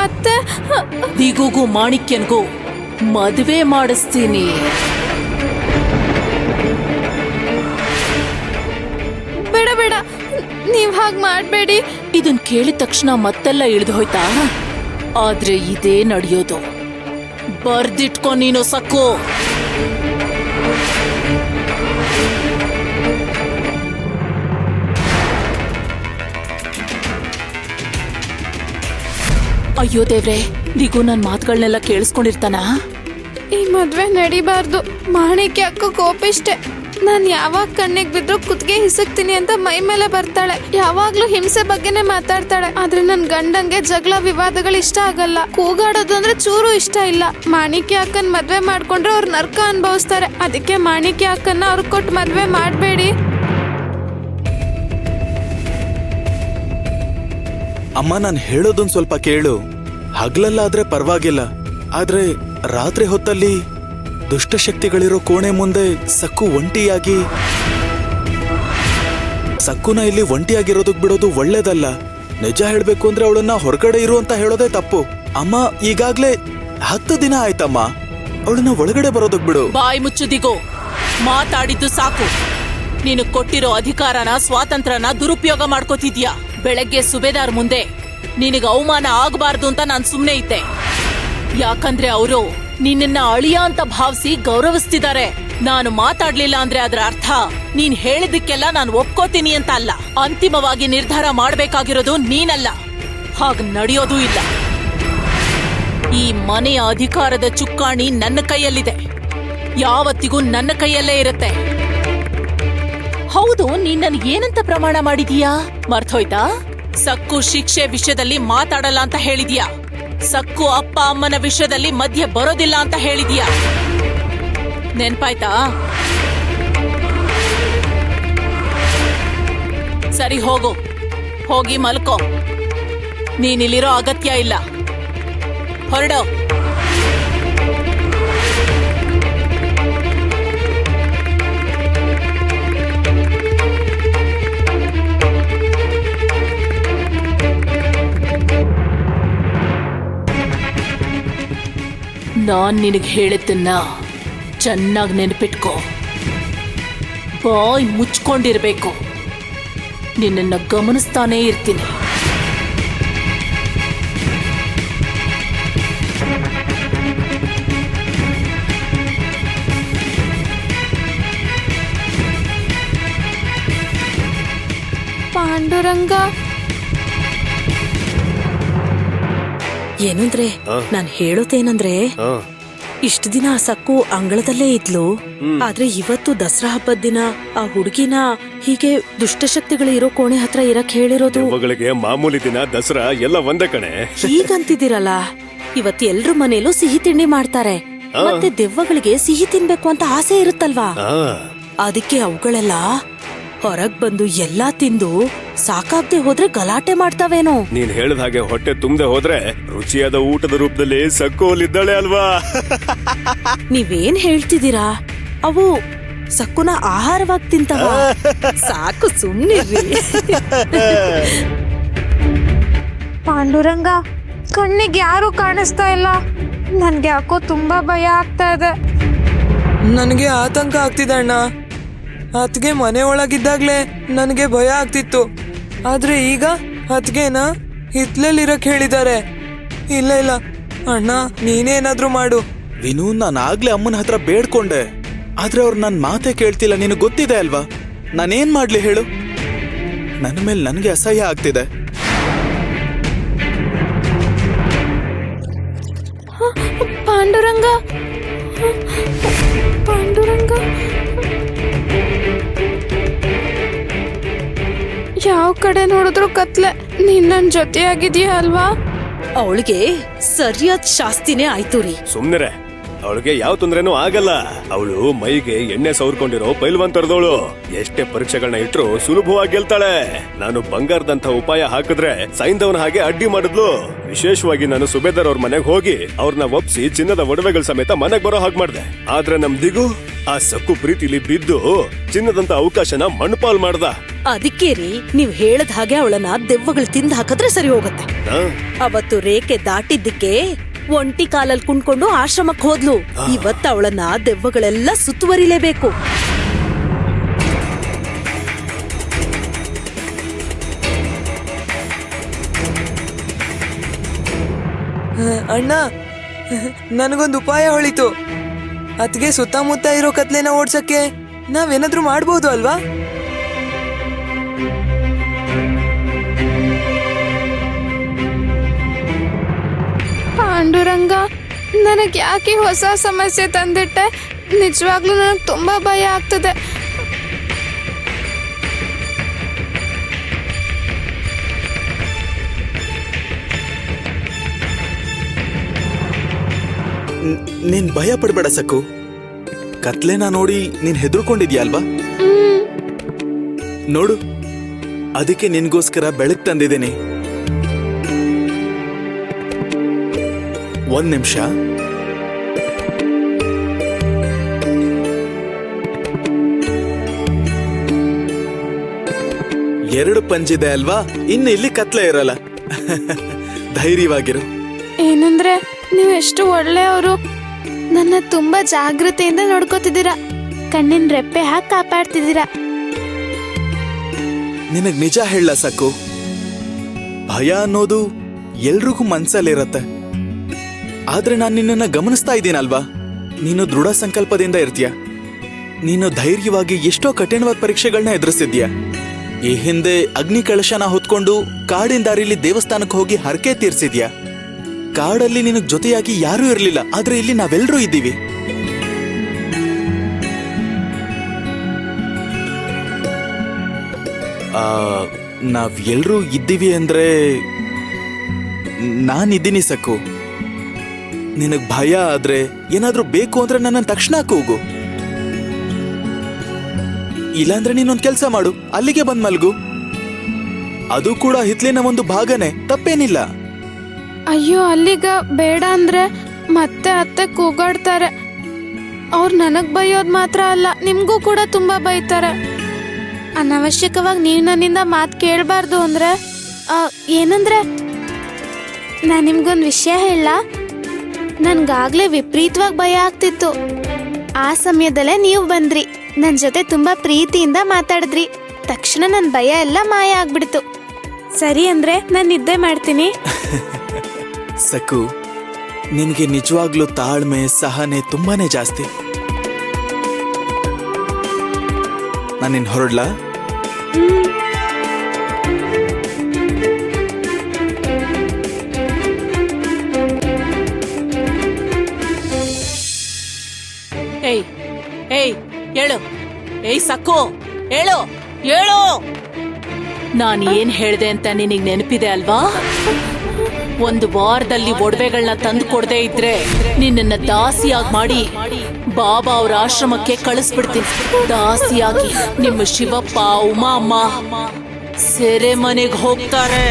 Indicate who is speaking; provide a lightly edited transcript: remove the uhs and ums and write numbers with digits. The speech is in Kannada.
Speaker 1: ಅತ್ತೆ.
Speaker 2: ದಿಗುಗೂ ಮಾಣಿಕ್ಯನ್ಗೂ ಮದುವೆ ಮಾಡಿಸ್ತೀನಿ.
Speaker 1: ಬೇಡ ಬೇಡ, ನೀವ್ ಹಾಗ್ ಮಾಡ್ಬೇಡಿ.
Speaker 2: ಇದನ್ ಕೇಳಿದ ತಕ್ಷಣ ಮತ್ತೆಲ್ಲ ಇಳಿದು ಹೋಯ್ತಾ? ಆದ್ರೆ ಇದೇ ನಡೆಯೋದು. ಬರ್ದಿಟ್ಕೊ ನೀನು ಸಕ್ಕು. ಅಯ್ಯೋ ದೇವ್ರೆ, ದಿಗು ನನ್ ಮಾತುಗಳನ್ನೆಲ್ಲ ಕೇಳಿಸ್ಕೊಂಡಿರ್ತಾನ?
Speaker 1: ಈ ಮದ್ವೆ ನಡಿಬಾರ್ದು. ಮಾಣಿಕ್ಯ ಅಕ್ಕ ಕೋಪಿಷ್ಟೆ. ನಾನ್ ಯಾವಾಗ ಕಣ್ಣಿಗೆ ಬಿದ್ರು ಕುತ್ತಿಗೆ ಹಿಸಕ್ತೀನಿ ಅಂತ ಮೈ ಮೇಲೆ ಬರ್ತಾಳೆ. ಯಾವಾಗ್ಲೂ ಹಿಂಸೆ ಬಗ್ಗೆನೆ ಮಾತಾಡ್ತಾಳೆ. ಆದ್ರೆ ನನ್ ಗಂಡಂಗೆ ಜಗಳ ವಿವಾದಗಳು ಇಷ್ಟ ಆಗಲ್ಲ. ಕೂಗಾಡೋದು ಅಂದ್ರೆ ಚೂರು ಇಷ್ಟ ಇಲ್ಲ. ಮಾಣಿಕ್ಯ ಅಕ್ಕನ್ ಮದ್ವೆ ಮಾಡ್ಕೊಂಡ್ರೆ ಅವ್ರ ನರ್ಕ ಅನುಭವಿಸ್ತಾರೆ. ಅದಕ್ಕೆ ಮಾಣಿಕ್ಯ ಅಕ್ಕನ್ನ ಅವ್ರ ಕೊಟ್ಟು ಮದ್ವೆ ಮಾಡ್ಬೇಡಿ.
Speaker 3: ಅಮ್ಮ, ನಾನು ಹೇಳೋದೊಂದ್ ಸ್ವಲ್ಪ ಕೇಳು. ಹಗ್ಲಲ್ಲಾದ್ರೆ ಪರವಾಗಿಲ್ಲ, ಆದ್ರೆ ರಾತ್ರಿ ಹೊತ್ತಲ್ಲಿ ದುಷ್ಟಶಕ್ತಿಗಳಿರೋ ಕೋಣೆ ಮುಂದೆ ಸಕ್ಕು ಒಂಟಿಯಾಗಿ, ಸಕ್ಕುನ ಇಲ್ಲಿ ಒಂಟಿಯಾಗಿರೋದಕ್ ಬಿಡೋದು ಒಳ್ಳೇದಲ್ಲ. ನಿಜ ಹೇಳ್ಬೇಕು ಅಂದ್ರೆ ಅವಳನ್ನ ಹೊರಗಡೆ ಇರು ಅಂತ ಹೇಳೋದೇ ತಪ್ಪು. ಅಮ್ಮ, ಈಗಾಗ್ಲೇ 10 ದಿನ ಆಯ್ತಮ್ಮ, ಅವಳನ್ನ ಒಳಗಡೆ ಬರೋದಕ್ ಬಿಡು.
Speaker 2: ಬಾಯಿ ಮುಚ್ಚುದಿಗೋ, ಮಾತಾಡಿದ್ದು ಸಾಕು. ನೀನು ಕೊಟ್ಟಿರೋ ಅಧಿಕಾರನ, ಸ್ವಾತಂತ್ರ್ಯನ ದುರುಪಯೋಗ ಮಾಡ್ಕೋತಿದ್ಯಾ. ಬೆಳಗ್ಗೆ ಸುಬೇದಾರ್ ಮುಂದೆ ನಿನಗೆ ಅವಮಾನ ಆಗಬಾರ್ದು ಅಂತ ನಾನ್ ಸುಮ್ನೆ ಇದ್ದೆ. ಯಾಕಂದ್ರೆ ಅವರು ನಿನ್ನ ಅಳಿಯ ಅಂತ ಭಾವಿಸಿ ಗೌರವಿಸ್ತಿದ್ದಾರೆ. ನಾನು ಮಾತಾಡ್ಲಿಲ್ಲ ಅಂದ್ರೆ ಅದರ ಅರ್ಥ ನೀನ್ ಹೇಳಿದಕ್ಕೆಲ್ಲ ನಾನು ಒಪ್ಕೋತೀನಿ ಅಂತ ಅಲ್ಲ. ಅಂತಿಮವಾಗಿ ನಿರ್ಧಾರ ಮಾಡ್ಬೇಕಾಗಿರೋದು ನೀನಲ್ಲ. ಹಾಗ್ ನಡೆಯೋದೂ ಇಲ್ಲ. ಈ ಮನೆಯ ಅಧಿಕಾರದ ಚುಕ್ಕಾಣಿ ನನ್ನ ಕೈಯಲ್ಲಿದೆ. ಯಾವತ್ತಿಗೂ ನನ್ನ ಕೈಯಲ್ಲೇ ಇರುತ್ತೆ. ಹೌದು, ನೀನ್ ನನ್ಗೇನಂತ ಪ್ರಮಾಣ ಮಾಡಿದೀಯಾ? ಮರ್ತೋಯ್ತಾ? ಸಕ್ಕು ಶಿಕ್ಷೆ ವಿಷಯದಲ್ಲಿ ಮಾತಾಡಲ್ಲ ಅಂತ ಹೇಳಿದ್ಯಾ. ಸಕ್ಕು ಅಪ್ಪ ಅಮ್ಮನ ವಿಷಯದಲ್ಲಿ ಮಧ್ಯೆ ಬರೋದಿಲ್ಲ ಅಂತ ಹೇಳಿದ್ಯಾ. ನೆನ್ಪಾಯ್ತಾ? ಸರಿ, ಹೋಗು, ಹೋಗಿ ಮಲ್ಕೋ. ನೀನಿಲ್ಲಿರೋ ಅಗತ್ಯ ಇಲ್ಲ. ಹೊರಡೋ. ನಾನ್ ನಿನಗೆ ಹೇಳಿದ್ದನ್ನ ಚೆನ್ನಾಗಿ ನೆನಪಿಟ್ಕೋ. ಬಾಯ್ ಮುಚ್ಕೊಂಡಿರ್ಬೇಕು. ನಿನ್ನನ್ನ ಗಮನಿಸ್ತಾನೇ ಇರ್ತೀನಿ.
Speaker 1: ಪಾಂಡುರಂಗ,
Speaker 4: ಏನಂದ್ರೆ ನಾನ್ ಹೇಳೋದೇನಂದ್ರೆ, ಇಷ್ಟ ದಿನ ಆ ಸಕ್ಕು ಅಂಗಳದಲ್ಲೇ ಇದ್ಲು. ಆದ್ರೆ ಇವತ್ತು ದಸರಾ ಹಬ್ಬದ ದಿನ ಆ ಹುಡುಗಿನ ಹೀಗೆ ದುಷ್ಟಶಕ್ತಿಗಳು ಇರೋ ಕೋಣೆ ಹತ್ರ ಇರಕ್ ಹೇಳಿರೋದು.
Speaker 5: ಮಾಮೂಲಿ ದಿನ ದಸರಾ ಎಲ್ಲ ಒಂದೇ ಕಣೆ.
Speaker 4: ಹೀಗಂತಿದ್ದೀರಲ್ಲ, ಇವತ್ತು ಎಲ್ರ ಮನೇಲೂ ಸಿಹಿ ತಿಂಡಿ ಮಾಡ್ತಾರೆ. ಮತ್ತೆ ದೆವ್ವಗಳಿಗೆ ಸಿಹಿ ತಿನ್ಬೇಕು ಅಂತ ಆಸೆ ಇರುತ್ತಲ್ವಾ. ಅದಕ್ಕೆ ಅವುಗಳೆಲ್ಲ ಹೊರಗ್ ಬಂದು ಎಲ್ಲಾ ತಿಂದು ಸಾಕಾಗ್ದೆ ಹೋದ್ರೆ ಗಲಾಟೆ ಮಾಡ್ತಾವೇನೋ.
Speaker 5: ನೀನ್ ಹೇಳ್ದ ಹಾಗೆ ಹೊಟ್ಟೆ ತುಂಬದೆ ಹೋದ್ರೆ ರುಚಿಯಾದ ಊಟದ ರೂಪದಲ್ಲಿ ಸಕ್ಕೋಲಿದ್ದಾಳೆ ಅಲ್ವಾ?
Speaker 4: ನೀವೇನ್ ಹೇಳ್ತಿದ್ದೀರಾ? ಅವು ಸಕ್ಕುನ ಆಹಾರವಾಗಿ ತಿಂತವ. ಸಾಕು, ಸುಮ್ನಿರ್ರಿ.
Speaker 1: ಪಾಂಡುರಂಗ, ಕಣ್ಣಿಗೆ ಯಾರು ಕಾಣಿಸ್ತಾ ಇಲ್ಲ. ನನ್ಗೆ ಯಾಕೋ ತುಂಬಾ ಭಯ ಆಗ್ತಾ ಇದೆ.
Speaker 6: ನನಗೆ ಆತಂಕ ಆಗ್ತಿದೆ ಅಣ್ಣ. ಅತ್ಗೆ ಮನೆ ಒಳಗಿದ್ದಾಗ್ಲೇ ನನಗೆ ಭಯ ಆಗ್ತಿತ್ತು. ಆದ್ರೆ ಈಗ ಅತ್ಗೆನ ಹಿತ್ಲಲ್ಲಿರಕ್ ಹೇಳಿದ್ದಾರೆ. ಇಲ್ಲ ಇಲ್ಲ ಅಣ್ಣ, ನೀನೇನಾದ್ರೂ ಮಾಡು.
Speaker 3: ವಿನು, ನಾನು ಆಗ್ಲೇ ಅಮ್ಮನ ಹತ್ರ ಬೇಡ್ಕೊಂಡೆ, ಆದ್ರೆ ಅವ್ರು ನನ್ ಮಾತೇ ಕೇಳ್ತಿಲ್ಲ. ನಿನಗೆ ಗೊತ್ತಿದೆ ಅಲ್ವಾ, ನಾನೇನ್ ಮಾಡ್ಲಿ ಹೇಳು? ನನ್ನ ಮೇಲೆ ನನಗೆ ಅಸಹ್ಯ ಆಗ್ತಿದೆ.
Speaker 1: ಪಾಂಡುರಂಗ, ಪಾಂಡುರಂಗ, ಯಾವ ಕಡೆ ನೋಡಿದ್ರು ಕತ್ಲೆ. ನೀನ್ ನನ್ ಜೊತೆಯಾಗಿದೀಯ ಅಲ್ವಾ?
Speaker 4: ಅವಳಿಗೆ ಸರಿಯಾದ ಶಾಸ್ತಿನೇ ಆಯ್ತು ರೀ.
Speaker 5: ಸುಮ್ನಿರೆ, ಅವಳಿಗೆ ಯಾವ ತೊಂದ್ರೆನೂ ಆಗಲ್ಲ. ಅವಳು ಮೈಗೆ ಎಣ್ಣೆ ಸವರ್ಕೊಂಡಿರೋ ಪೈಲ್ವಾನ್ ತರದವಳು. ಎಷ್ಟೇ ಪರೀಕ್ಷೆಗಳನ್ನ ಇಟ್ರು ಸುಲಭವಾಗಿ ಗೆಲ್ತಾಳೆ. ನಾನು ಬಂಗಾರದಂತ ಉಪಾಯ ಹಾಕಿದ್ರೆ ಸೈಂದವನ ಹಾಗೆ ಅಡ್ಡಿ ಮಾಡಿದ್ಲು. ವಿಶೇಷವಾಗಿ ನಾನು ಸುಬೇದಾರ್ ಅವ್ರ ಮನೆಗೆ ಹೋಗಿ ಅವ್ರನ್ನ ಒಪ್ಸಿ ಚಿನ್ನದ ಒಡವೆಗಳ ಸಮೇತ ಮನೆಗ್ ಬರೋ ಹಾಗೆ ಮಾಡ್ದೆ. ಆದ್ರೆ ನಮ್ ದಿಗು ಆ ಸಕ್ಕು ಪ್ರೀತಿಲಿ ಬಿದ್ದು ಚಿನ್ನದಂತ ಅವಕಾಶನ ಮಣ್ಪಾಲ್ ಮಾಡ್ದ.
Speaker 4: ಅದಕ್ಕೆ ರೀ ನೀವ್ ಹೇಳದ್ ಹಾಗೆ ಅವಳನ್ನ ದೆವ್ವಗಳು ತಿಂದು ಹಾಕಿದ್ರೆ ಸರಿ ಹೋಗತ್ತೆ.
Speaker 5: ಆ?
Speaker 4: ಅವತ್ತು ರೇಖೆ ದಾಟಿದ್ದಕ್ಕೆ ಒಂಟಿ ಕಾಲಲ್ಲಿ ಕುಣ್ಕೊಂಡು ಆಶ್ರಮಕ್ಕೆ ಹೋದ್ಲು. ಇವತ್ತು ಅವಳನ್ನ ದೆವ್ವಗಳೆಲ್ಲ ಸುತ್ತುವರಿಲೇಬೇಕು.
Speaker 6: ಅಣ್ಣ, ನನಗೊಂದು ಉಪಾಯ ಹೊಳಿತು. ಅತ್ಗೆ ಸುತ್ತಮುತ್ತ ಇರೋ ಕತ್ಲೆನ ಓಡ್ಸಕ್ಕೆ ನಾವೇನಾದ್ರೂ ಮಾಡ್ಬೋದು ಅಲ್ವಾ?
Speaker 1: ಪಾಂಡುರಂಗ, ನನಗೆ ಯಾಕೆ ಹೊಸ ಸಮಸ್ಯೆ ತಂದಿಟ್ಟೆ? ನಿಜವಾಗ್ಲೂ ನನಗೆ ತುಂಬಾ ಭಯ ಆಗ್ತದೆ.
Speaker 3: ನೀನ್ ಭಯ ಪಡ್ಬೇಡ ಸಕ್ಕು. ಕತ್ಲೆನ ನೋಡಿ ನೀನ್ ಹೆದರ್ಕೊಂಡಿದ್ಯಾ ಅಲ್ವಾ? ನೋಡು, ಅದಕ್ಕೆ ನಿನ್ಗೋಸ್ಕರ ಬೆಳಕ್ ತಂದಿದ್ದೀನಿ. ಒಂದ್ ನಿಮಿಷ. ಎರಡು ಪಂಜಿದೆ ಅಲ್ವಾ? ಇನ್ನು ಇಲ್ಲಿ ಕತ್ಲೆ ಇರಲ್ಲ. ಧೈರ್ಯವಾಗಿರು.
Speaker 1: ಏನಂದ್ರೆ ನೀವು ಎಷ್ಟು ಒಳ್ಳೆಯವರು. ನನ್ನ ತುಂಬಾ ಜಾಗೃತಿಯಿಂದ ನೋಡ್ಕೋತಿದ್ದೀರಾ. ಕಣ್ಣಿನ ರೆಪ್ಪೆ ಹಾಕಿ ಕಾಪಾಡ್ತಿದ್ದೀರಾ.
Speaker 3: ನಿನಗ್ ನಿಜ ಹೇಳ ಸಾಕು, ಭಯ ಅನ್ನೋದು ಎಲ್ರಿಗೂ ಮನ್ಸಲ್ಲಿರತ್ತೆ. ಆದ್ರೆ ನಾನು ನಿನ್ನನ್ನ ಗಮನಿಸ್ತಾ ಇದ್ದೀನಲ್ವಾ? ನೀನು ದೃಢ ಸಂಕಲ್ಪದಿಂದ ಇರ್ತೀಯ. ನೀನು ಧೈರ್ಯವಾಗಿ ಎಷ್ಟೋ ಕಠಿಣವಾದ ಪರೀಕ್ಷೆಗಳನ್ನ ಎದುರಿಸಿದ್ಯಾ. ಈ ಹಿಂದೆ ಅಗ್ನಿ ಕಳಶನ ಹೊತ್ಕೊಂಡು ಕಾಡಿನ ದಾರಿಲಿ ದೇವಸ್ಥಾನಕ್ಕೆ ಹೋಗಿ ಹರಕೆ ತೀರ್ಸಿದ್ಯಾ. ಕಾಡಲ್ಲಿ ನಿನಗ್ ಜೊತೆಯಾಗಿ ಯಾರೂ ಇರ್ಲಿಲ್ಲ, ಆದ್ರೆ ಇಲ್ಲಿ ನಾವೆಲ್ಲರೂ ಇದ್ದೀವಿ. ನಾವ್ ಎಲ್ರೂ ಇದ್ದೀವಿ ಅಂದ್ರೆ ನಾನಿದ್ದೀನಿ ಸಕ್ಕು. ನಿನಗ್ ಭಯ ಆದ್ರೆ, ಏನಾದ್ರೂ ಬೇಕು ಅಂದ್ರೆ ನನ್ನ ತಕ್ಷಣ ಕೂಗು. ಇಲ್ಲಾಂದ್ರೆ ನೀನೊಂದ್ ಕೆಲ್ಸ ಮಾಡು, ಅಲ್ಲಿಗೆ ಬಂದ್ ಮಲ್ಗು. ಅದು ಕೂಡ ಹಿತ್ಲಿನ ಒಂದು ಭಾಗನೇ, ತಪ್ಪೇನಿಲ್ಲ.
Speaker 1: ಅಯ್ಯೋ, ಅಲ್ಲಿಗ ಬೇಡ ಅಂದ್ರೆ ಮತ್ತೆ ಅತ್ತೆ ಕೂಗಾಡ್ತಾರೆ. ಅವ್ರು ನನಗ್ ಬೈಯೋದ್ ಮಾತ್ರ ಅಲ್ಲ, ನಿಮ್ಗೂ ಕೂಡ ತುಂಬಾ ಬೈತಾರೆ. ಅನಾವಶ್ಯಕವಾಗಿ ನೀವು ನನ್ನಿಂದ ಮಾತು ಕೇಳಬಾರ್ದು ಅಂದ್ರೆ ಏನಂದ್ರೆ, ನಾನು ನಿಮ್ಗೊಂದು ವಿಷಯ ಹೇಳ. ನನ್ಗಾಗ್ಲೇ ವಿಪರೀತವಾಗಿ ಭಯ ಆಗ್ತಿತ್ತು. ಆ ಸಮಯದಲ್ಲೇ ನೀವು ಬಂದ್ರಿ, ನನ್ನ ಜೊತೆ ತುಂಬಾ ಪ್ರೀತಿಯಿಂದ ಮಾತಾಡಿದ್ರಿ. ತಕ್ಷಣ ನನ್ನ ಭಯ ಎಲ್ಲ ಮಾಯ ಆಗ್ಬಿಡ್ತು. ಸರಿ ಅಂದ್ರೆ ನಾನು ನಿದ್ದೆ ಮಾಡ್ತೀನಿ.
Speaker 3: ಸಕ್ಕು, ನಿನಗೆ ನಿಜವಾಗ್ಲೂ ತಾಳ್ಮೆ ಸಹನೆ ತುಂಬಾನೇ ಜಾಸ್ತಿ. ನಾನಿನ್ ಹೊರಡ್ಲಾ?
Speaker 2: ಏಯ್ ಏಯ್ ಹೇಳು. ಏಯ್ ಸಕ್ಕು, ಹೇಳು ಹೇಳು. ನಾನು ಏನ್ ಹೇಳ್ದೆ ಅಂತ ನಿನಗ್ ನೆನಪಿದೆ ಅಲ್ವಾ? ಒಂದು ವಾರದಲ್ಲಿ ಒಡವೆಗಳನ್ನ ತಂದು ಕೊಡದೆ ಇದ್ರೆ ನಿನ್ನನ್ನ ದಾಸಿಯಾಗಿ ಮಾಡಿ ಬಾಬಾ ಅವ್ರ ಆಶ್ರಮಕ್ಕೆ ಕಳಿಸ್ಬಿಡ್ತೀನಿ. ದಾಸಿಯಾಗಿ ನಿಮ್ಮ ಶಿವಪ್ಪ ಉಮಾ ಅಮ್ಮ ಸೆರೆಮನೆಗೆ ಹೋಗ್ತಾರೆ.